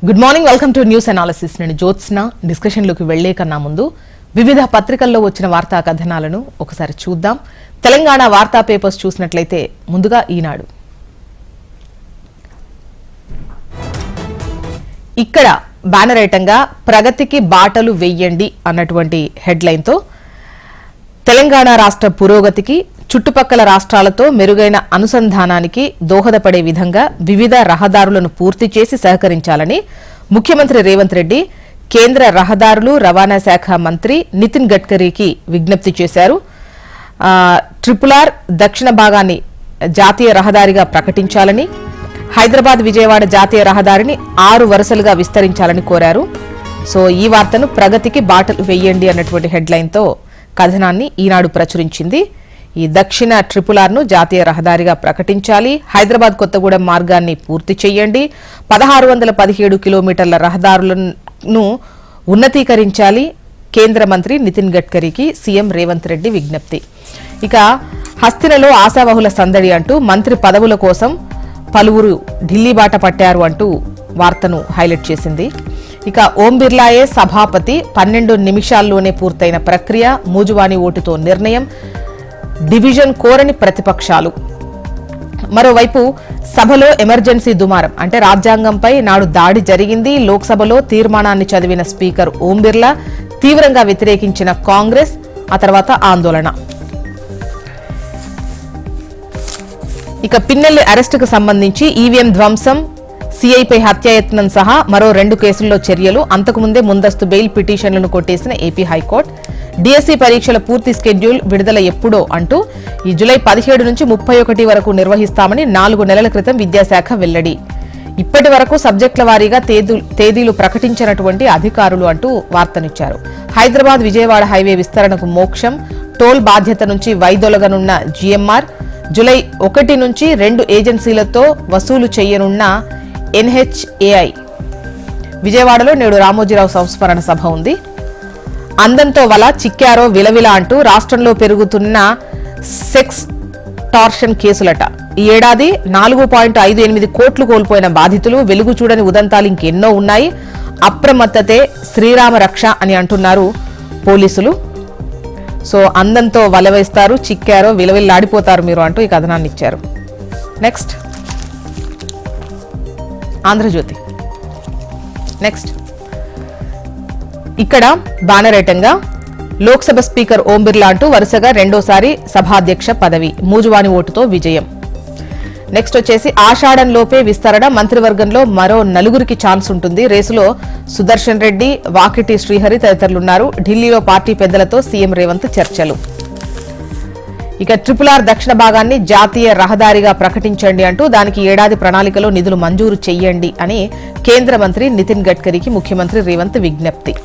Good morning, welcome to news analysis. నేను జ్యోత్స్న. డిస్కషన్లోకి వెళ్లే కన్నా ముందు వివిధ పత్రికల్లో వచ్చిన వార్తా కథనాలను ఒకసారి చూద్దాం. తెలంగాణ వార్తా పేపర్స్ చూసినట్లయితే ముందుగా ఈనాడు. ఇక్కడ బ్యానర్ ఐటంగా ప్రగతికి బాటలు వెయ్యండి అన్నటువంటి హెడ్లైన్తో తెలంగాణ రాష్ట్ర పురోగతికి చుట్టుపక్కల రాష్ట్రాలతో మెరుగైన అనుసంధానానికి దోహదపడే విధంగా వివిధ రహదారులను పూర్తి చేసి సహకరించాలని ముఖ్యమంత్రి రేవంత్ రెడ్డి కేంద్ర రహదారులు రవాణా శాఖ మంత్రి నితిన్ గడ్కరీకి విజ్ఞప్తి చేశారు. RRR దక్షిణ భాగాన్ని జాతీయ రహదారిగా ప్రకటించాలని, హైదరాబాద్ విజయవాడ జాతీయ రహదారిని 6 వరుసలుగా విస్తరించాలని కోరారు. సో ఈ వార్తను ప్రగతికి బాటలు వెయ్యండి అన్నటువంటి హెడ్లైన్తో కథనాన్ని ఈనాడు ప్రచురించింది. ఈ దక్షిణ RRR ను జాతీయ రహదారిగా ప్రకటించాలి, హైదరాబాద్ కొత్తగూడెం మార్గాన్ని పూర్తి చేయండి, 1617 కిలోమీటర్ల రహదారులను ఉన్నతీకరించాలి, కేంద్ర మంత్రి నితిన్ గడ్కరీకి సీఎం రేవంత్ రెడ్డి విజ్ఞప్తి. ఇక హస్తినలో ఆశావహుల సందడి అంటూ మంత్రి పదవుల కోసం పలువురు ఢిల్లీ బాట పట్టారు అంటూ వార్తను హైలైట్ చేసింది. ఇక ఓం బిర్లాయే సభాపతి, 12 నిమిషాల్లోనే పూర్తయిన ప్రక్రియ, మూజువాణి ఓటుతో నిర్ణయం, డివిజన్ కోరని ప్రతిపక్షాలు. మరోవైపు సభలో ఎమర్జెన్సీ దుమారం, అంటే రాజ్యాంగంపై నాడు దాడి జరిగింది. లోక్సభలో తీర్మానాన్ని చదివిన స్పీకర్ ఓం బిర్లా, తీవ్రంగా వ్యతిరేకించిన కాంగ్రెస్, ఆ తర్వాత ఆందోళన. ఇక పిన్నెల్లి అరెస్టుకు సంబంధించి ఈవీఎం ధ్వంసం, సీఐపై హత్యాయత్నం సహా మరో 2 కేసుల్లో చర్యలు. అంతకుముందే ముందస్తు బెయిల్ పిటిషన్లను కొట్టేసిన ఏపీ హైకోర్టు. డిఎస్సీ పరీక్షల పూర్తి స్కెడ్యూల్ విడుదల ఎప్పుడో అంటూ ఈ జూలై 17 నుంచి 31 వరకు నిర్వహిస్తామని 4 నెలల క్రితం విద్యాశాఖ వెల్లడి. ఇప్పటి వరకు సబ్జెక్టుల వారీగా తేదీలు ప్రకటించినటువంటి అధికారులు అంటూ వార్తనిచ్చారు. హైదరాబాద్ విజయవాడ హైవే విస్తరణకు మోక్షం, టోల్ బాధ్యత నుంచి వైదొలగనున్న జీఎంఆర్, జూలై 1 నుంచి 2 ఏజెన్సీలతో వసూలు చేయనున్న ఎన్హెచ్ఏఐ. విజయవాడలో నేడు రామోజీరావు సంస్మరణ సభ ఉంది. అందంతో వల చిక్కారో విలవిల అంటూ రాష్ట్రంలో పెరుగుతున్న సెక్స్ టార్షన్ కేసులట. ఈ ఏడాది 4.58 కోట్లు కోల్పోయిన బాధితులు, వెలుగు చూడని ఉదంతాలు ఇంకెన్నో ఉన్నాయి. అప్రమత్తతే శ్రీరామ రక్ష అని అంటున్నారు పోలీసులు. సో అందంతో వల వేస్తారు, చిక్కారో విలవిల్లాడిపోతారు మీరు అంటూ ఈ కథనాన్ని ఇచ్చారు. నెక్స్ట్ ఆంధ్రజ్యోతి. నెక్స్ట్ ఇక్కడ బ్యానర్ ఐటంగా లోక్సభ స్పీకర్ ఓం బిర్లా అంటూ వరుసగా రెండోసారి సభాధ్యక్ష పదవి, మూజువాణి ఓటుతో విజయం. నెక్స్ట్ వచ్చేసి ఆషాఢంలోపే విస్తరణ, మంత్రివర్గంలో మరో 4 ఛాన్స్ ఉంటుంది. రేసులో సుదర్శన్ రెడ్డి, వాకిటి శ్రీహరి తదితరులున్నారు. ఢిల్లీలో పార్టీ పెద్దలతో సీఎం రేవంత్ చర్చలు. ఇక RRR దక్షిణ భాగాన్ని జాతీయ రహదారిగా ప్రకటించండి అంటూ దానికి ఏడాది ప్రణాళికలో నిధులు మంజూరు చెయ్యండి అని కేంద్ర మంత్రి నితిన్ గడ్కరీకి ముఖ్యమంత్రి రేవంత్ విజ్ఞప్తి.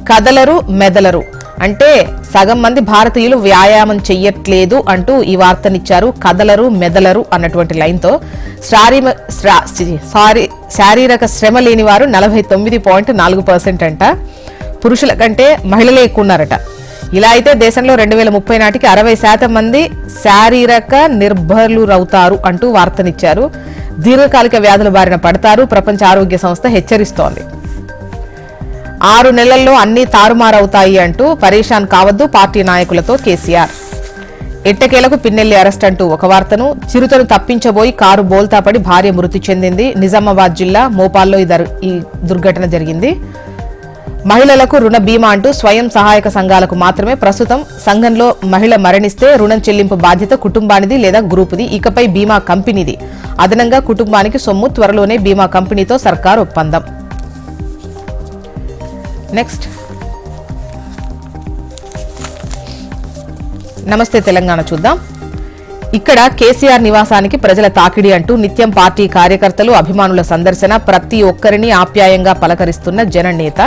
కదలరు మెదలరు అంటే సగం మంది భారతీయులు వ్యాయామం చెయ్యట్లేదు అంటూ ఈ వార్తనిచ్చారు. కదలరు మెదలరు అన్నటువంటి లైన్తో శారీరక శ్రమ లేని వారు 49.4% అంట. పురుషుల కంటే మహిళలే ఎక్కువ ఉన్నారట. ఇలా అయితే దేశంలో 2030 నాటికి 60% మంది శారీరక నిర్భరులవుతారు అంటూ వార్తనిచ్చారు. దీర్ఘకాలిక వ్యాధుల బారిన పడతారు, ప్రపంచ ఆరోగ్య సంస్థ హెచ్చరిస్తోంది. 6 నెలల్లో అన్ని తారుమారవుతాయి అంటూ పరేషాన్ కావద్దు పార్టీ నాయకులతో కేసీఆర్. ఎట్టకేలకు పిన్నెల్లి అరెస్ట్ అంటూ ఒక వార్తను. చిరుతను తప్పించబోయి కారు బోల్తా పడి భార్య మృతి చెందింది. నిజామాబాద్ జిల్లా మోపాల్లో ఈ దుర్ఘటన జరిగింది. మహిళలకు రుణ బీమా అంటూ స్వయం సహాయక సంఘాలకు మాత్రమే. ప్రస్తుతం సంఘంలో మహిళ మరణిస్తే రుణం చెల్లింపు బాధ్యత కుటుంబానిది లేదా గ్రూపుది. ఇకపై బీమా కంపెనీది. అదనంగా కుటుంబానికి సొమ్ము. త్వరలోనే బీమా కంపెనీతో సర్కార్ ఒప్పందం. నెక్స్ట్ నమస్తే తెలంగాణ చూద్దాం. ఇక్కడ కేసీఆర్ నివాసానికి ప్రజల తాకిడి అంటూ నిత్యం పార్టీ కార్యకర్తలు, అభిమానుల సందర్శన. ప్రతి ఒక్కరిని ఆప్యాయంగా పలకరిస్తున్న జననేత.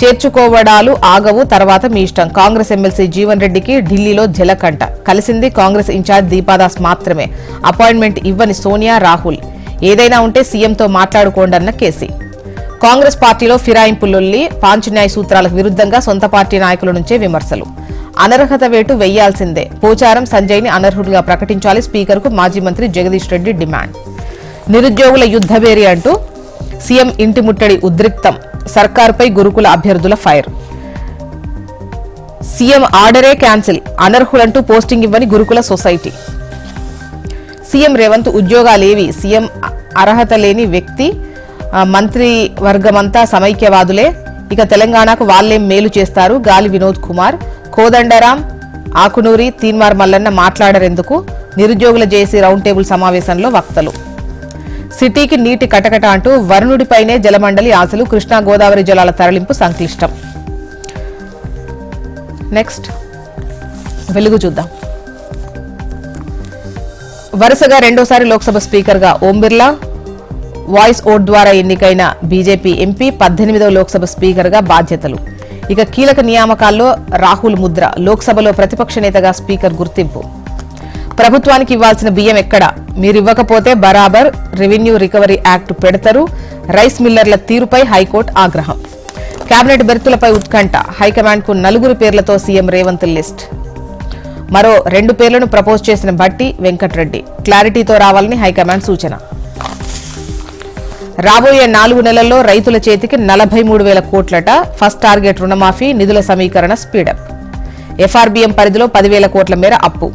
చేర్చుకోవడాలు ఆగవు, తర్వాత మీ ఇష్టం. కాంగ్రెస్ ఎమ్మెల్సీ జీవన్ రెడ్డికి ఢిల్లీలో జలకంట. కలిసింది కాంగ్రెస్ ఇన్ఛార్జ్ దీపాదాస్ మాత్రమే. అపాయింట్మెంట్ ఇవ్వని సోనియా, రాహుల్. ఏదైనా ఉంటే సీఎంతో మాట్లాడుకోండన్న కేసీ. కాంగ్రెస్ పార్టీలో ఫిరాయింపులొల్లి, పాంచన్యాయ సూత్రాలకు విరుద్ధంగా సొంత పార్టీ నాయకుల నుంచే విమర్శలు. అనర్హత వేటు వెయ్యాల్సిందే. పోచారం సంజయ్ని అనర్హుడిగా ప్రకటించాలి. స్పీకర్కు మాజీ మంత్రి జగదీష్ రెడ్డి డిమాండ్. నిరుద్యోగుల యుద్ధబేరి అంటూ సీఎం ఇంటి ముట్టడి ఉద్రిక్తం, సర్కారుపై గురుకుల అభ్యర్థుల ఫైర్. సీఎం ఆర్డరే క్యాన్సిల్, అనర్హులంటూ పోస్టింగ్ ఇవ్వని గురుకుల సొసైటీ. సీఎం రేవంత్ ఉద్యోగాలేవి, సీఎం అర్హత లేని వ్యక్తి, మంత్రివర్గమంతా సమైక్యవాదులే, ఇక తెలంగాణకు వాళ్లేం మేలు చేస్తారు, గాలి వినోద్ కుమార్. కోదండరాం, ఆకునూరి, తీన్మార్ మల్లన్న మాట్లాడరెందుకు, నిరుద్యోగుల జేసీ రౌండ్ టేబుల్ సమావేశంలో వక్తలు. సిటీకి నీటి కటకట అంటూ వరుణుడిపైనే జలమండలి ఆశలు, కృష్ణా గోదావరి జలాల తరలింపు సంక్లిష్టం. నెక్స్ట్ వెలుగు చూద్దాం. వరుసగా రెండోసారి లోక్సభ స్పీకర్గా ఓం బిర్లా, వాయిస్ ఓట్ ద్వారా ఎన్నికైన బీజేపీ ఎంపీ 18వ లోక్సభ స్పీకర్గా బాధ్యతలు. ఇక కీలక నియామకాల్లో రాహుల్ ముద్ర, లోక్సభలో ప్రతిపక్ష నేతగా స్పీకర్ గుర్తింపు. ప్రభుత్వానికి ఇవ్వాల్సిన బియ్యం ఎక్కడ, మీరివ్వకపోతే బరాబర్ రెవెన్యూ రికవరీ యాక్ట్ పెడతారు, రైస్ మిల్లర్ల తీరుపై హైకోర్టు ఆగ్రహం. కేబినెట్ బెర్తులపై ఉత్కంఠ, హైకమాండ్కు 4 పేర్లతో సీఎం రేవంత్ లిస్ట్. మరో 2 పేర్లను ప్రపోజ్ చేసిన భట్టి వెంకట్రెడ్డి, క్లారిటీతో రావాలని హైకమాండ్ సూచన. రాబోయే 4 నెలల్లో రైతుల చేతికి 43,000 కోట్లట, ఫస్ట్ టార్గెట్ రుణమాఫీ, నిధుల సమీకరణ స్పీడప్. ఎఫ్ఆర్బీఎం పరిధిలో 10,000 కోట్ల మేర అప్పు.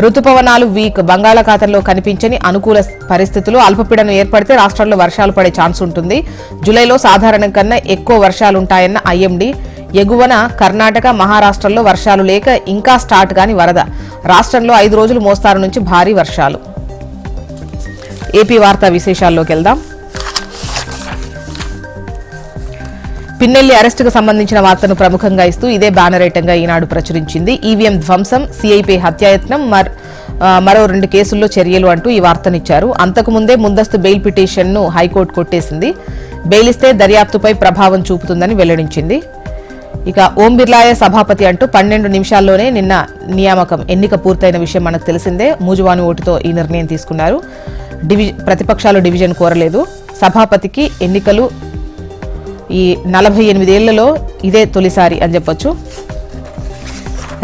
రుతుపవనాలు వీక్, బంగాళాఖాతంలో కనిపించని అనుకూల పరిస్థితులు, అల్పపీడనం ఏర్పడితే రాష్ట్రాల్లో వర్షాలు పడే ఛాన్స్ ఉంటుంది. జూలైలో సాధారణం కన్నా ఎక్కువ వర్షాలుంటాయన్న ఐఎండీ. ఎగువన కర్ణాటక, మహారాష్ట్రల్లో వర్షాలు లేక ఇంకా స్టార్ట్ కాని వరద, రాష్ట్రంలో 5 రోజులు మోస్తారు నుంచి భారీ వర్షాలు. ఏపీ వార్తా విశేషాల్లోకి వెళ్దాం. పిన్నెల్లి అరెస్టుకు సంబంధించిన వార్తను ప్రముఖంగా ఇస్తూ ఇదే బ్యానర్ ఐటంగా ఈనాడు ప్రచురించింది. ఈవీఎం ధ్వంసం, సీఐపై హత్యాయత్నం, మరో 2 కేసుల్లో చర్యలు అంటూ ఈ వార్తనిచ్చారు. అంతకుముందే ముందస్తు బెయిల్ పిటిషన్ను హైకోర్టు కొట్టేసింది. బెయిల్ ఇస్తే దర్యాప్తుపై ప్రభావం చూపుతుందని వెల్లడించింది. ఇక ఓం బిర్లాయే సభాపతి అంటూ 12 నిమిషాల్లోనే నిన్న ఎన్నిక పూర్తయిన విషయం మనకు తెలిసిందే. మూజువాని ఓటుతో ఈ నిర్ణయం తీసుకున్నారు. ప్రతిపక్షాలు డివిజన్ కోరలేదు. సభాపతికి ఎన్నికలు ఈ 48 ఏళ్లలో ఇదే తొలిసారి అని చెప్పొచ్చు.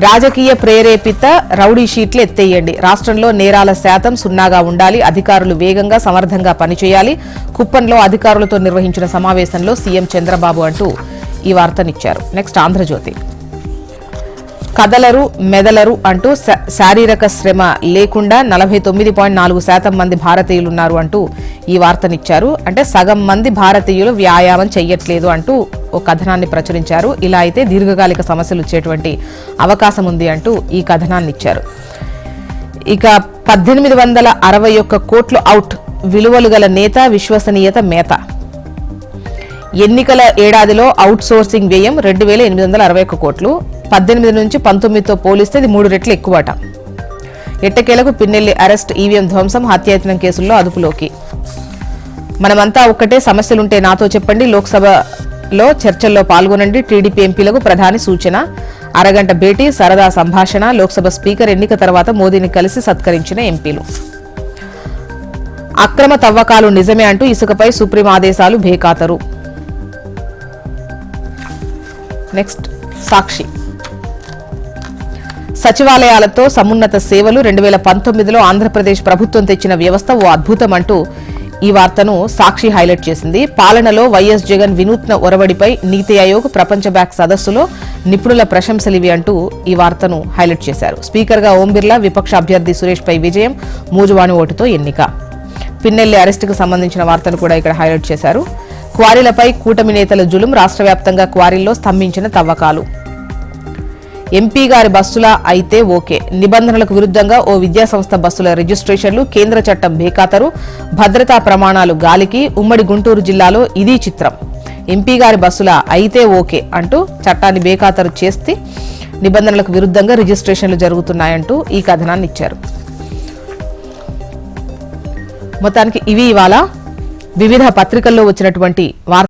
రాజకీయ ప్రేరేపిత రౌడీ షీట్లు ఎత్తేయండి, రాష్ట్రంలో నేరాల శాతం 0గా ఉండాలి, అధికారులు వేగంగా సమర్థంగా పనిచేయాలి. కుప్పంలో అధికారులతో నిర్వహించిన సమావేశంలో సీఎం చంద్రబాబు అంటూ ఈ వార్తనిచ్చారు. నెక్స్ట్ ఆంధ్రజ్యోతి. కదలరు మెదలరు అంటూ శారీరక శ్రమ లేకుండా 49.4% మంది భారతీయులున్నారు అంటూ ఈ వార్తనిచ్చారు. అంటే సగం మంది భారతీయులు వ్యాయామం చెయ్యట్లేదు అంటూ ఓ కథనాన్ని ప్రచురించారు. ఇలా అయితే దీర్ఘకాలిక సమస్యలు వచ్చేటువంటి అవకాశం ఉంది అంటూ ఈ కథనాన్ని ఇచ్చారు. ఇక 1861 కోట్లు అవుట్, విలువలు గల నేత, విశ్వసనీయత మేత. ఎన్నికల ఏడాదిలో అవుట్ సోర్సింగ్ వ్యయం 2,861 కోట్లు, 18 నుంచి 19తో పోలిస్తే ఇది 3 రెట్లు ఎక్కువట. ఎట్టకేలకు పిన్నెల్లి అరెస్ట్, ఈవీఎం ధ్వంసం, హత్యాయత్నం కేసుల్లో అదుపులోకి. మనమంతా ఒక్కటే, సమస్యలుంటే నాతో చెప్పండి, లోక్సభలో చర్చల్లో పాల్గొనండి, టీడీపీ ఎంపీలకు ప్రధాని సూచన. అరగంట భేటీ, సరదా సంభాషణ. లోక్సభ స్పీకర్ ఎన్నిక తర్వాత మోదీని కలిసి సత్కరించిన ఎంపీలు. అక్రమ తవ్వకాలు నిజమే అంటూ ఇసుకపై సుప్రీం ఆదేశాలు బేఖాతరు. నెక్స్ట్ సాక్షి. సచివాలయాలతో సమున్నత సేవలు, 2019లో ఆంధ్రప్రదేశ్ ప్రభుత్వం తెచ్చిన వ్యవస్థ ఓ అద్భుతం అంటూ ఈ వార్తను సాక్షి హైలైట్ చేసింది. పాలనలో వైఎస్ జగన్ వినూత్న ఒరవడిపై నీతి ఆయోగ్, ప్రపంచ బ్యాంక్ సదస్సులో నిపుణుల ప్రశంసలివి అంటూ ఈ వార్తను హైలైట్ చేశారు. స్పీకర్గా ఓం బిర్లా, విపక్ష అభ్యర్థి సురేష్ పై విజయం, మూజువాని ఓటుతో ఎన్నిక. పిన్నెల్లి అరెస్టుకు సంబంధించిన వార్తను కూడా ఇక్కడ హైలైట్ చేశారు. క్వారీలపై కూటమి నేతల జులుం, రాష్ట్ర వ్యాప్తంగా క్వారీల్లో స్తంభించిన తవ్వకాలు. ఎంపీ గారి బస్సుల అయితే ఓకే, నిబంధనలకు విరుద్ధంగా ఓ విద్యాసంస్థ బస్సుల రిజిస్ట్రేషన్లు, కేంద్ర చట్టం బేఖాతరు, భద్రతా ప్రమాణాలు గాలికి. ఉమ్మడి గుంటూరు జిల్లాలో ఇదీ చిత్రం. ఎంపీ గారి బస్సుల అయితే ఓకే అంటూ చట్టాన్ని బేఖాతరు చేస్తే నిబంధనలకు విరుద్ధంగా రిజిస్ట్రేషన్లు జరుగుతున్నాయంటూ ఈ కథనాన్ని ఇచ్చారు. మొత్తానికి ఇవి ఇవాళ వివిధ పత్రికల్లో వచ్చినటువంటి వార్త.